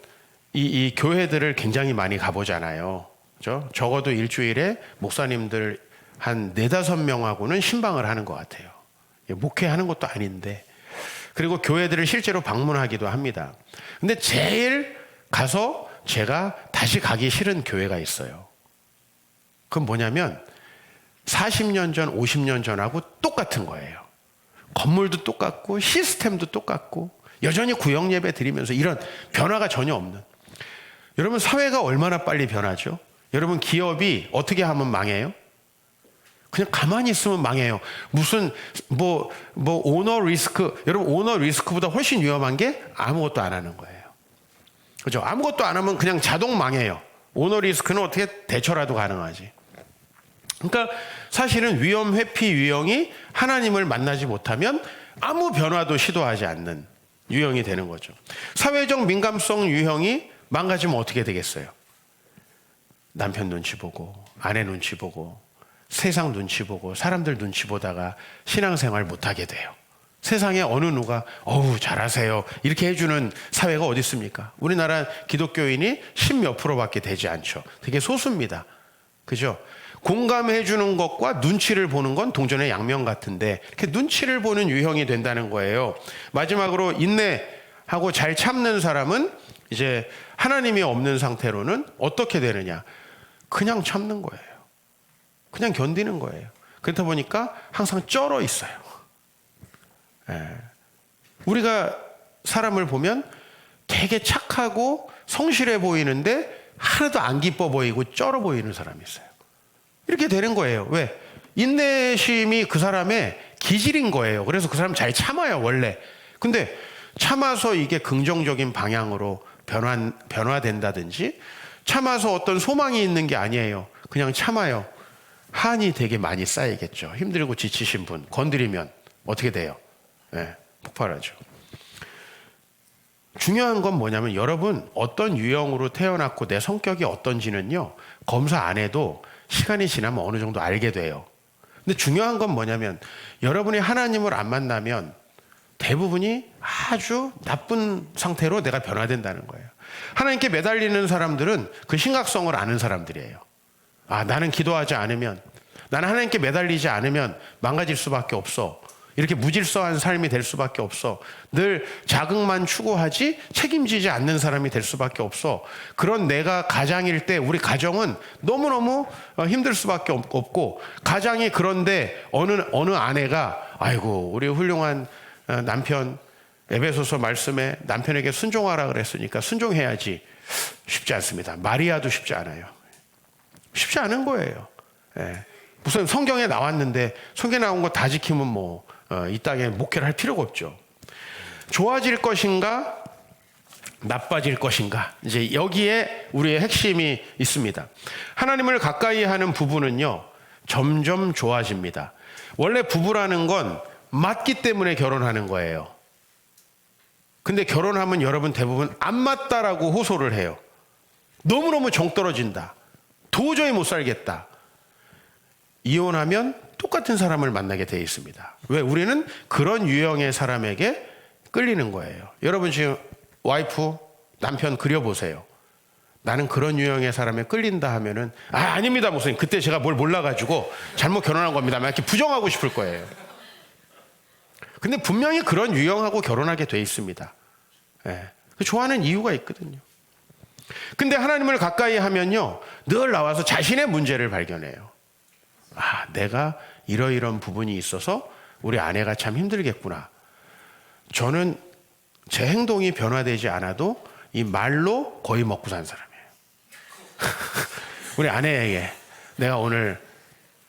이 교회들을 굉장히 많이 가보잖아요. 그죠? 적어도 일주일에 목사님들 한 4-5명하고는 신방을 하는 것 같아요. 목회하는 것도 아닌데. 그리고 교회들을 실제로 방문하기도 합니다. 근데 제일 가서 제가 다시 가기 싫은 교회가 있어요. 그건 뭐냐면 40년 전, 50년 전하고 똑같은 거예요. 건물도 똑같고 시스템도 똑같고 여전히 구역 예배 드리면서 이런 변화가 전혀 없는. 여러분 사회가 얼마나 빨리 변하죠? 여러분 기업이 어떻게 하면 망해요? 그냥 가만히 있으면 망해요. 무슨 오너 리스크, 여러분 오너 리스크보다 훨씬 위험한 게 아무것도 안 하는 거예요. 그죠? 아무것도 안 하면 그냥 자동 망해요. 오너 리스크는 어떻게 대처라도 가능하지. 그러니까 사실은 위험 회피 유형이 하나님을 만나지 못하면 아무 변화도 시도하지 않는 유형이 되는 거죠. 사회적 민감성 유형이 망가지면 어떻게 되겠어요? 남편 눈치 보고 아내 눈치 보고 세상 눈치 보고 사람들 눈치 보다가 신앙생활 못하게 돼요. 세상에 어느 누가 잘하세요 이렇게 해주는 사회가 어디 있습니까? 우리나라 기독교인이 10몇 %밖에 되지 않죠. 되게 소수입니다. 그죠? 공감해 주는 것과 눈치를 보는 건 동전의 양면 같은데 이렇게 눈치를 보는 유형이 된다는 거예요. 마지막으로 인내하고 잘 참는 사람은 이제 하나님이 없는 상태로는 어떻게 되느냐? 그냥 참는 거예요. 그냥 견디는 거예요. 그렇다 보니까 항상 쩔어 있어요. 우리가 사람을 보면 되게 착하고 성실해 보이는데 하나도 안 기뻐 보이고 쩔어 보이는 사람이 있어요. 이렇게 되는 거예요. 왜? 인내심이 그 사람의 기질인 거예요. 그래서 그 사람 잘 참아요, 원래. 근데 참아서 이게 긍정적인 방향으로 변화된다든지 참아서 어떤 소망이 있는 게 아니에요. 그냥 참아요. 한이 되게 많이 쌓이겠죠. 힘들고 지치신 분 건드리면 어떻게 돼요? 네, 폭발하죠. 중요한 건 뭐냐면 여러분 어떤 유형으로 태어났고 내 성격이 어떤지는요 검사 안 해도 시간이 지나면 어느 정도 알게 돼요. 근데 중요한 건 뭐냐면 여러분이 하나님을 안 만나면 대부분이 아주 나쁜 상태로 내가 변화된다는 거예요. 하나님께 매달리는 사람들은 그 심각성을 아는 사람들이에요. 아, 나는 기도하지 않으면, 나는 하나님께 매달리지 않으면 망가질 수밖에 없어. 이렇게 무질서한 삶이 될 수밖에 없어. 늘 자극만 추구하지 책임지지 않는 사람이 될 수밖에 없어. 그런 내가 가장일 때 우리 가정은 너무너무 힘들 수밖에 없고, 가장이 그런데 어느 아내가 아이고 우리 훌륭한 남편, 에베소서 말씀에 남편에게 순종하라 그랬으니까 순종해야지. 쉽지 않습니다. 마리아도 쉽지 않아요. 쉽지 않은 거예요. 예. 무슨 성경에 나왔는데 성경에 나온 거 다 지키면 뭐 이 땅에 목회를 할 필요가 없죠. 좋아질 것인가 나빠질 것인가, 이제 여기에 우리의 핵심이 있습니다. 하나님을 가까이 하는 부부는요 점점 좋아집니다. 원래 부부라는 건 맞기 때문에 결혼하는 거예요. 근데 결혼하면 여러분 대부분 안 맞다라고 호소를 해요. 너무너무 정 떨어진다, 도저히 못 살겠다. 이혼하면 똑같은 사람을 만나게 되어 있습니다. 왜? 우리는 그런 유형의 사람에게 끌리는 거예요. 여러분 지금 와이프, 남편 그려보세요. 나는 그런 유형의 사람에 끌린다 하면은 아닙니다 목사님, 그때 제가 뭘 몰라가지고 잘못 결혼한 겁니다, 이렇게 부정하고 싶을 거예요. 근데 분명히 그런 유형하고 결혼하게 돼 있습니다. 예. 좋아하는 이유가 있거든요. 근데 하나님을 가까이 하면요 늘 나와서 자신의 문제를 발견해요. 내가 이러이런 부분이 있어서 우리 아내가 참 힘들겠구나. 저는 제 행동이 변화되지 않아도 이 말로 거의 먹고 산 사람이에요. 우리 아내에게 내가 오늘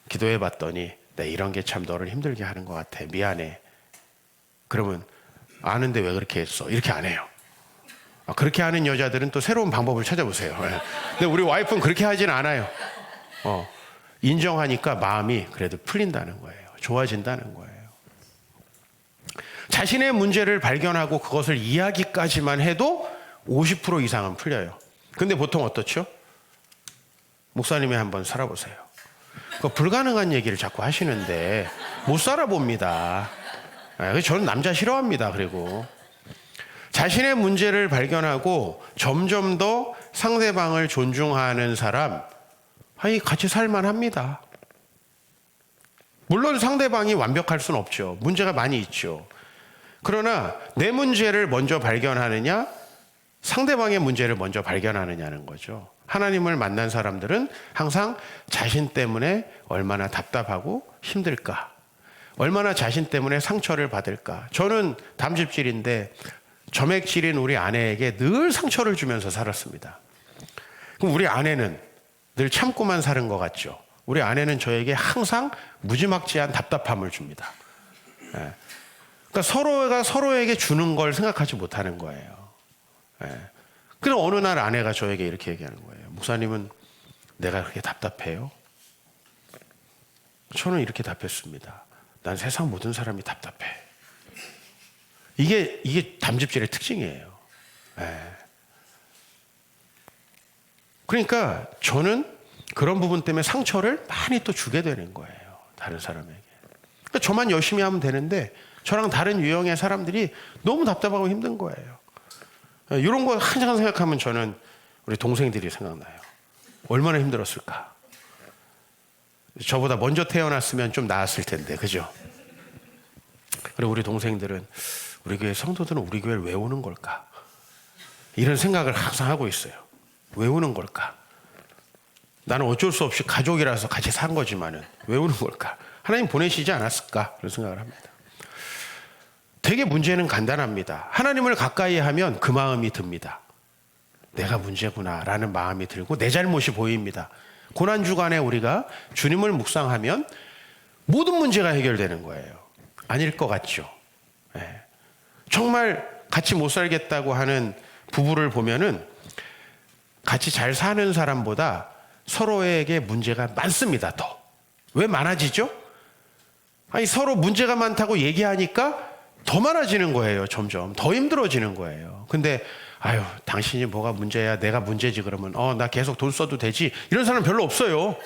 기도해 봤더니 내 이런 게 참 너를 힘들게 하는 것 같아, 미안해. 그러면 아는데 왜 그렇게 했어? 이렇게 안 해요. 그렇게 하는 여자들은 또 새로운 방법을 찾아보세요. 근데 우리 와이프는 그렇게 하진 않아요. 인정하니까 마음이 그래도 풀린다는 거예요. 좋아진다는 거예요. 자신의 문제를 발견하고 그것을 이야기까지만 해도 50% 이상은 풀려요. 근데 보통 어떻죠? 목사님이 한번 살아보세요. 그 불가능한 얘기를 자꾸 하시는데 못 살아봅니다. 저는 남자 싫어합니다. 그리고 자신의 문제를 발견하고 점점 더 상대방을 존중하는 사람, 같이 살만합니다. 물론 상대방이 완벽할 수는 없죠. 문제가 많이 있죠. 그러나 내 문제를 먼저 발견하느냐, 상대방의 문제를 먼저 발견하느냐는 거죠. 하나님을 만난 사람들은 항상 자신 때문에 얼마나 답답하고 힘들까, 얼마나 자신 때문에 상처를 받을까. 저는 담즙질인데 점액질인 우리 아내에게 늘 상처를 주면서 살았습니다. 그럼 우리 아내는 늘 참고만 사는 것 같죠. 우리 아내는 저에게 항상 무지막지한 답답함을 줍니다. 그러니까 서로가 서로에게 주는 걸 생각하지 못하는 거예요. 그래서 어느 날 아내가 저에게 이렇게 얘기하는 거예요. 목사님은 내가 그렇게 답답해요? 저는 이렇게 답했습니다. 난 세상 모든 사람이 답답해. 이게 담즙질의 특징이에요. 그러니까 저는 그런 부분 때문에 상처를 많이 또 주게 되는 거예요. 다른 사람에게. 그러니까 저만 열심히 하면 되는데 저랑 다른 유형의 사람들이 너무 답답하고 힘든 거예요. 이런 거 한참 생각하면 저는 우리 동생들이 생각나요. 얼마나 힘들었을까. 저보다 먼저 태어났으면 좀 나았을 텐데, 그죠? 그리고 우리 동생들은 우리 교회 성도들은 우리 교회를 왜 오는 걸까? 이런 생각을 항상 하고 있어요. 왜 오는 걸까? 나는 어쩔 수 없이 가족이라서 같이 산 거지만은 왜 오는 걸까? 하나님 보내시지 않았을까? 그런 생각을 합니다. 되게 문제는 간단합니다. 하나님을 가까이 하면 그 마음이 듭니다. 내가 문제구나 라는 마음이 들고 내 잘못이 보입니다. 고난주간에 우리가 주님을 묵상하면 모든 문제가 해결되는 거예요. 아닐 것 같죠? 정말 같이 못 살겠다고 하는 부부를 보면은 같이 잘 사는 사람보다 서로에게 문제가 많습니다. 더. 왜 많아지죠? 아니, 서로 문제가 많다고 얘기하니까 더 많아지는 거예요. 점점 더 힘들어지는 거예요. 근데 아유, 당신이 뭐가 문제야, 내가 문제지. 그러면 나 계속 돈 써도 되지. 이런 사람 별로 없어요.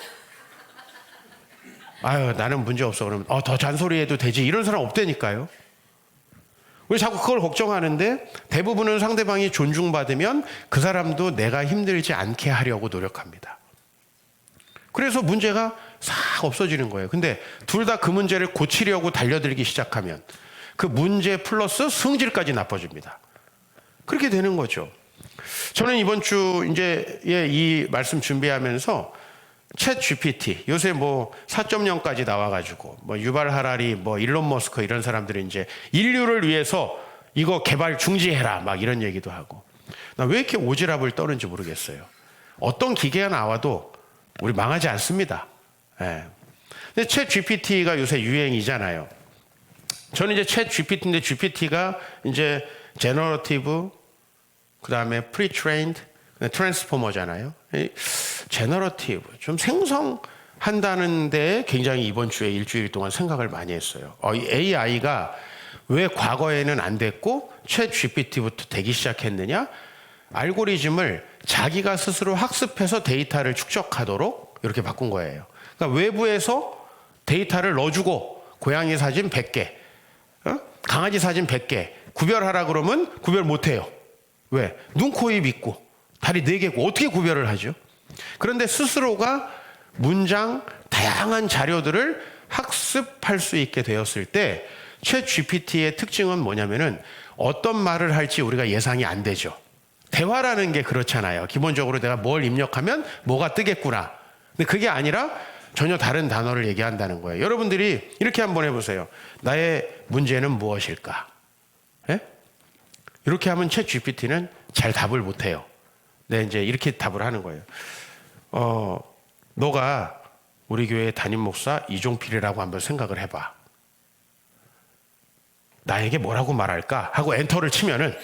아유, 나는 문제 없어. 그러면 더 잔소리해도 되지. 이런 사람 없다니까요. 우리 자꾸 그걸 걱정하는데, 대부분은 상대방이 존중받으면 그 사람도 내가 힘들지 않게 하려고 노력합니다. 그래서 문제가 싹 없어지는 거예요. 근데 둘 다 그 문제를 고치려고 달려들기 시작하면 그 문제 플러스 성질까지 나빠집니다. 그렇게 되는 거죠. 저는 이번 주 이제 이 말씀 준비하면서 챗 GPT, 요새 뭐 4.0까지 나와가지고 뭐 유발 하라리, 뭐 일론 머스크 이런 사람들이 이제 인류를 위해서 이거 개발 중지해라 막 이런 얘기도 하고, 나 왜 이렇게 오지랖을 떠는지 모르겠어요. 어떤 기계가 나와도 우리 망하지 않습니다. 예. 근데 챗 GPT가 요새 유행이잖아요. 저는 이제 챗 GPT인데, GPT가 이제 제너러티브, 그 다음에 프리트레인드, 트랜스포머잖아요. 제너러티브, 좀 생성한다는 데 굉장히 이번 주에 일주일 동안 생각을 많이 했어요. 이 AI가 왜 과거에는 안 됐고 챗 GPT부터 되기 시작했느냐? 알고리즘을 자기가 스스로 학습해서 데이터를 축적하도록 이렇게 바꾼 거예요. 그러니까 외부에서 데이터를 넣어주고, 고양이 사진 100개, 강아지 사진 100개 구별하라 그러면 구별 못해요. 왜? 눈, 코, 입 있고 다리 4개고 어떻게 구별을 하죠? 그런데 스스로가 문장, 다양한 자료들을 학습할 수 있게 되었을 때 챗 GPT의 특징은 뭐냐면은 어떤 말을 할지 우리가 예상이 안 되죠. 대화라는 게 그렇잖아요. 기본적으로 내가 뭘 입력하면 뭐가 뜨겠구나. 근데 그게 아니라 전혀 다른 단어를 얘기한다는 거예요. 여러분들이 이렇게 한번 해보세요. 나의 문제는 무엇일까? 예? 이렇게 하면 챗 GPT는 잘 답을 못해요. 네, 이제 이렇게 답을 하는 거예요. 너가 우리 교회 담임 목사 이종필이라고 한번 생각을 해봐. 나에게 뭐라고 말할까? 하고 엔터를 치면은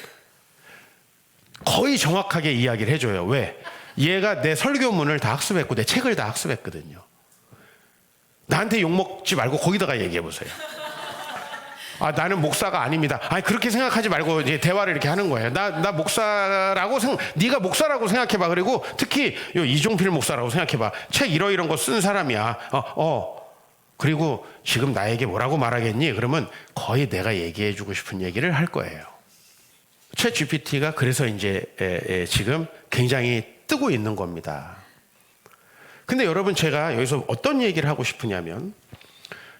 거의 정확하게 이야기를 해줘요. 왜? 얘가 내 설교문을 다 학습했고 내 책을 다 학습했거든요. 나한테 욕먹지 말고 거기다가 얘기해보세요. 나는 목사가 아닙니다. 아니, 그렇게 생각하지 말고 이제 대화를 이렇게 하는 거예요. 나 목사라고 네가 목사라고 생각해봐. 그리고 특히 이종필 목사라고 생각해봐. 책 이런 거 쓴 사람이야. 그리고 지금 나에게 뭐라고 말하겠니? 그러면 거의 내가 얘기해주고 싶은 얘기를 할 거예요. 챗 GPT가 그래서 이제 지금 굉장히 뜨고 있는 겁니다. 근데 여러분, 제가 여기서 어떤 얘기를 하고 싶으냐면,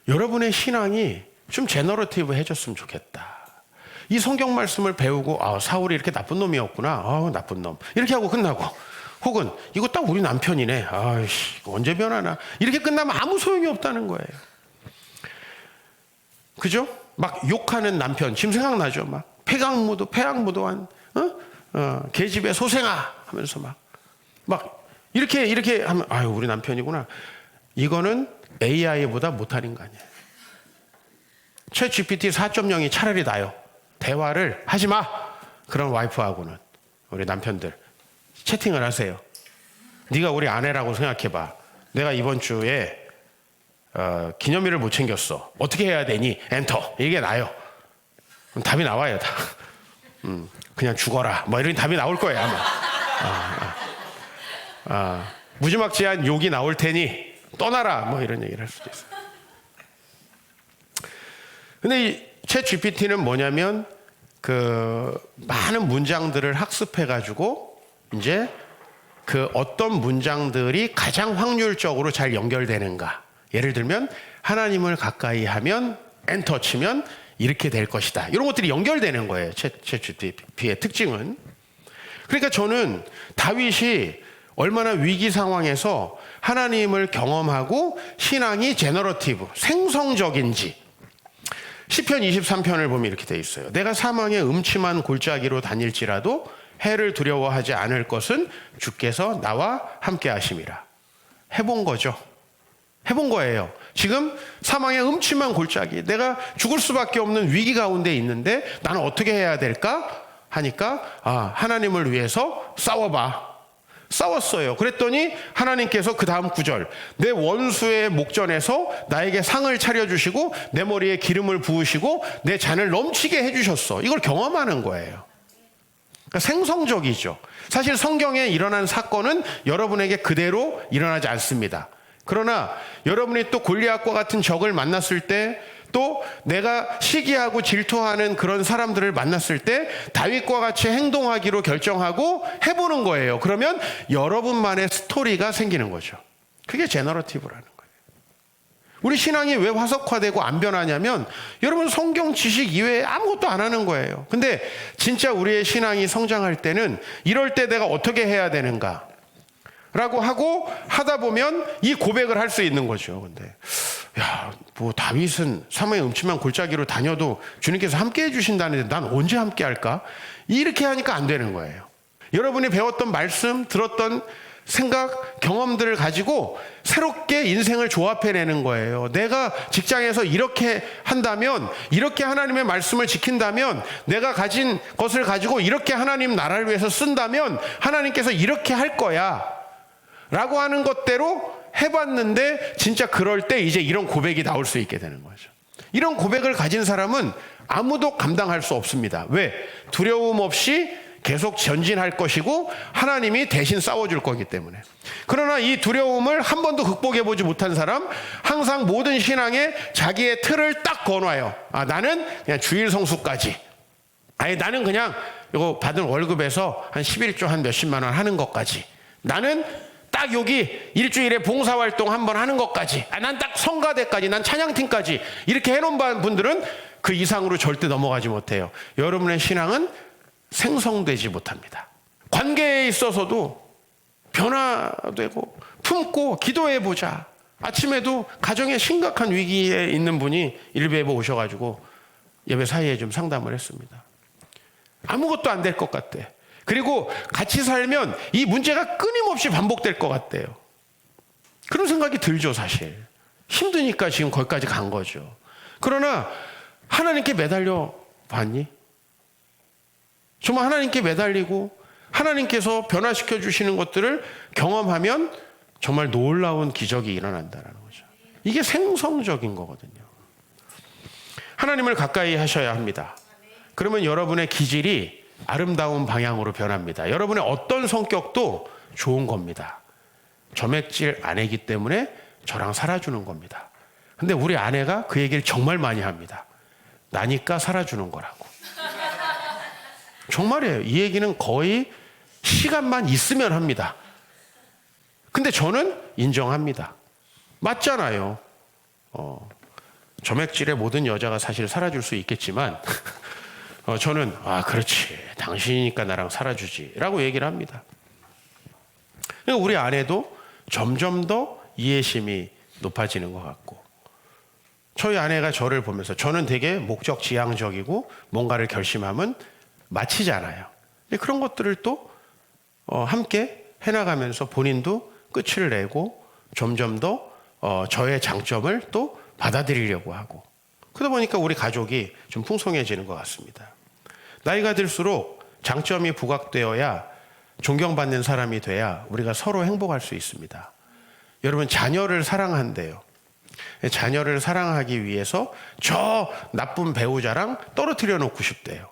여러분의 신앙이 좀 제너러티브 해줬으면 좋겠다. 이 성경 말씀을 배우고 사울이 이렇게 나쁜 놈이었구나. 나쁜 놈. 이렇게 하고 끝나고, 혹은 이거 딱 우리 남편이네. 아이씨, 언제 변하나. 이렇게 끝나면 아무 소용이 없다는 거예요. 그죠? 막 욕하는 남편 지금 생각나죠? 막 폐악무도한 계집애 소생아 하면서 막 이렇게 하면 우리 남편이구나. 이거는 AI보다 못한 인간이에요. 챗 GPT 4.0이 차라리 나요. 대화를 하지 마. 그런 와이프하고는 우리 남편들 채팅을 하세요. 네가 우리 아내라고 생각해봐. 내가 이번 주에 기념일을 못 챙겼어. 어떻게 해야 되니? 엔터. 이게 나요. 그럼 답이 나와요. 다. 그냥 죽어라. 뭐 이런 답이 나올 거예요 아마. 무지막지한 욕이 나올 테니 떠나라. 뭐 이런 얘기를 할 수도 있어요. 근데 이 챗 GPT는 뭐냐면 그 많은 문장들을 학습해가지고 이제 그 어떤 문장들이 가장 확률적으로 잘 연결되는가. 예를 들면 하나님을 가까이 하면 엔터 치면 이렇게 될 것이다. 이런 것들이 연결되는 거예요. 챗 GPT의 특징은. 그러니까 저는 다윗이 얼마나 위기 상황에서 하나님을 경험하고 신앙이 제너러티브, 생성적인지. 시편 23편을 보면 이렇게 돼 있어요. 내가 사망의 음침한 골짜기로 다닐지라도 해를 두려워하지 않을 것은 주께서 나와 함께 하심이라. 해본 거죠. 해본 거예요. 지금 사망의 음침한 골짜기, 내가 죽을 수밖에 없는 위기 가운데 있는데 나는 어떻게 해야 될까? 하니까 하나님을 위해서 싸워봐. 싸웠어요. 그랬더니 하나님께서 그 다음 구절, 내 원수의 목전에서 나에게 상을 차려주시고 내 머리에 기름을 부으시고 내 잔을 넘치게 해주셨어. 이걸 경험하는 거예요. 그러니까 생성적이죠. 사실 성경에 일어난 사건은 여러분에게 그대로 일어나지 않습니다. 그러나 여러분이 또 골리앗과 같은 적을 만났을 때, 또 내가 시기하고 질투하는 그런 사람들을 만났을 때 다윗과 같이 행동하기로 결정하고 해보는 거예요. 그러면 여러분만의 스토리가 생기는 거죠. 그게 제너러티브라는 거예요. 우리 신앙이 왜 화석화되고 안 변하냐면 여러분 성경 지식 이외에 아무것도 안 하는 거예요. 근데 진짜 우리의 신앙이 성장할 때는 이럴 때 내가 어떻게 해야 되는가 라고 하고 하다 보면 이 고백을 할 수 있는 거죠. 근데 다윗은 사망의 음침한 골짜기로 다녀도 주님께서 함께 해주신다는데 난 언제 함께 할까? 이렇게 하니까 안 되는 거예요. 여러분이 배웠던 말씀, 들었던 생각, 경험들을 가지고 새롭게 인생을 조합해내는 거예요. 내가 직장에서 이렇게 한다면, 이렇게 하나님의 말씀을 지킨다면, 내가 가진 것을 가지고 이렇게 하나님 나라를 위해서 쓴다면 하나님께서 이렇게 할 거야 라고 하는 것대로 해봤는데 진짜 그럴 때 이제 이런 고백이 나올 수 있게 되는 거죠. 이런 고백을 가진 사람은 아무도 감당할 수 없습니다. 왜? 두려움 없이 계속 전진할 것이고 하나님이 대신 싸워줄 거기 때문에. 그러나 이 두려움을 한 번도 극복해보지 못한 사람, 항상 모든 신앙에 자기의 틀을 딱 거놔요. 나는 그냥 주일 성수까지, 나는 그냥 이거 받은 월급에서 한 11조 한 몇십만 원 하는 것까지, 나는 딱 여기 일주일에 봉사활동 한번 하는 것까지, 난 딱 성가대까지, 난 찬양팀까지, 이렇게 해놓은 분들은 그 이상으로 절대 넘어가지 못해요. 여러분의 신앙은 생성되지 못합니다. 관계에 있어서도 변화되고 품고 기도해보자. 아침에도 가정에 심각한 위기에 있는 분이 일베에 오셔가지고 예배 사이에 좀 상담을 했습니다. 아무것도 안 될 것 같대. 그리고 같이 살면 이 문제가 끊임없이 반복될 것 같대요. 그런 생각이 들죠, 사실. 힘드니까 지금 거기까지 간 거죠. 그러나 하나님께 매달려 봤니? 정말 하나님께 매달리고 하나님께서 변화시켜 주시는 것들을 경험하면 정말 놀라운 기적이 일어난다는 거죠. 이게 생성적인 거거든요. 하나님을 가까이 하셔야 합니다. 그러면 여러분의 기질이 아름다운 방향으로 변합니다. 여러분의 어떤 성격도 좋은 겁니다. 점액질 아내이기 때문에 저랑 살아주는 겁니다. 근데 우리 아내가 그 얘기를 정말 많이 합니다. 나니까 살아주는 거라고. 정말이에요. 이 얘기는 거의 시간만 있으면 합니다. 근데 저는 인정합니다. 맞잖아요. 점액질의 모든 여자가 사실 살아줄 수 있겠지만 저는 그렇지, 당신이니까 나랑 살아주지 라고 얘기를 합니다. 우리 아내도 점점 더 이해심이 높아지는 것 같고, 저희 아내가 저를 보면서, 저는 되게 목적지향적이고 뭔가를 결심하면 마치잖아요. 그런 것들을 또 함께 해나가면서 본인도 끝을 내고 점점 더 저의 장점을 또 받아들이려고 하고, 그러다 보니까 우리 가족이 좀 풍성해지는 것 같습니다. 나이가 들수록 장점이 부각되어야 존경받는 사람이 돼야 우리가 서로 행복할 수 있습니다. 여러분, 자녀를 사랑한대요. 자녀를 사랑하기 위해서 저 나쁜 배우자랑 떨어뜨려 놓고 싶대요.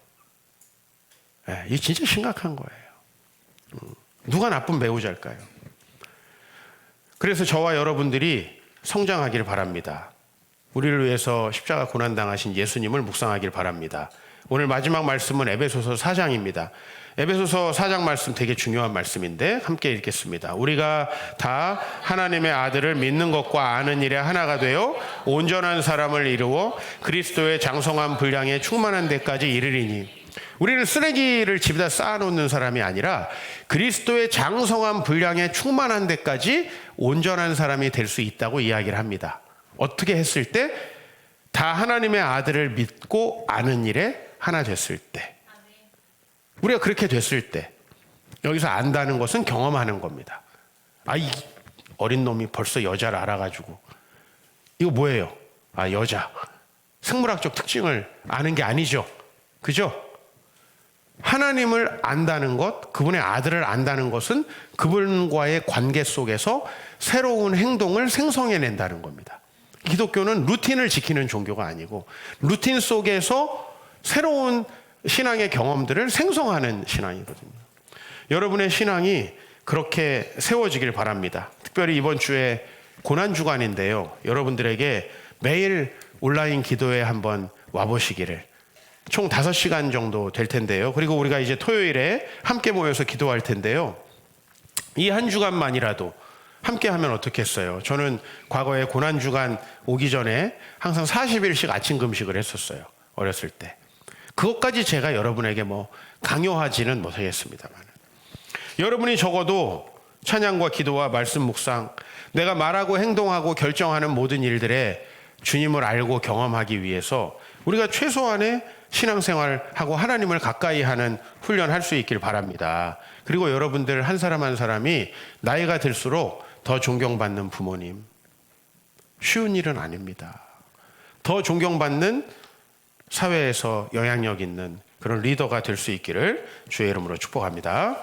이게 진짜 심각한 거예요. 누가 나쁜 배우자일까요? 그래서 저와 여러분들이 성장하길 바랍니다. 우리를 위해서 십자가 고난당하신 예수님을 묵상하길 바랍니다. 오늘 마지막 말씀은 에베소서 4장입니다. 에베소서 4장 말씀 되게 중요한 말씀인데 함께 읽겠습니다. 우리가 다 하나님의 아들을 믿는 것과 아는 일에 하나가 되어 온전한 사람을 이루어 그리스도의 장성한 분량에 충만한 데까지 이르리니, 우리는 쓰레기를 집에다 쌓아놓는 사람이 아니라 그리스도의 장성한 분량에 충만한 데까지 온전한 사람이 될 수 있다고 이야기를 합니다. 어떻게 했을 때? 다 하나님의 아들을 믿고 아는 일에 하나 됐을 때. 우리가 그렇게 됐을 때, 여기서 안다는 것은 경험하는 겁니다. 이 어린 놈이 벌써 여자를 알아가지고 이거 뭐예요? 아, 여자. 생물학적 특징을 아는 게 아니죠. 그죠? 하나님을 안다는 것, 그분의 아들을 안다는 것은 그분과의 관계 속에서 새로운 행동을 생성해낸다는 겁니다. 기독교는 루틴을 지키는 종교가 아니고 루틴 속에서 새로운 신앙의 경험들을 생성하는 신앙이거든요. 여러분의 신앙이 그렇게 세워지길 바랍니다. 특별히 이번 주에 고난주간인데요. 여러분들에게 매일 온라인 기도에 한번 와보시기를. 총 5시간 정도 될 텐데요. 그리고 우리가 이제 토요일에 함께 모여서 기도할 텐데요. 이 한 주간만이라도 함께 하면 어떻겠어요? 저는 과거에 고난주간 오기 전에 항상 40일씩 아침 금식을 했었어요. 어렸을 때. 그것까지 제가 여러분에게 뭐 강요하지는 못하겠습니다만. 여러분이 적어도 찬양과 기도와 말씀 묵상, 내가 말하고 행동하고 결정하는 모든 일들에 주님을 알고 경험하기 위해서 우리가 최소한의 신앙생활하고 하나님을 가까이 하는 훈련할 수 있길 바랍니다. 그리고 여러분들 한 사람 한 사람이 나이가 들수록 더 존경받는 부모님, 쉬운 일은 아닙니다. 더 존경받는 사회에서 영향력 있는 그런 리더가 될 수 있기를 주의 이름으로 축복합니다.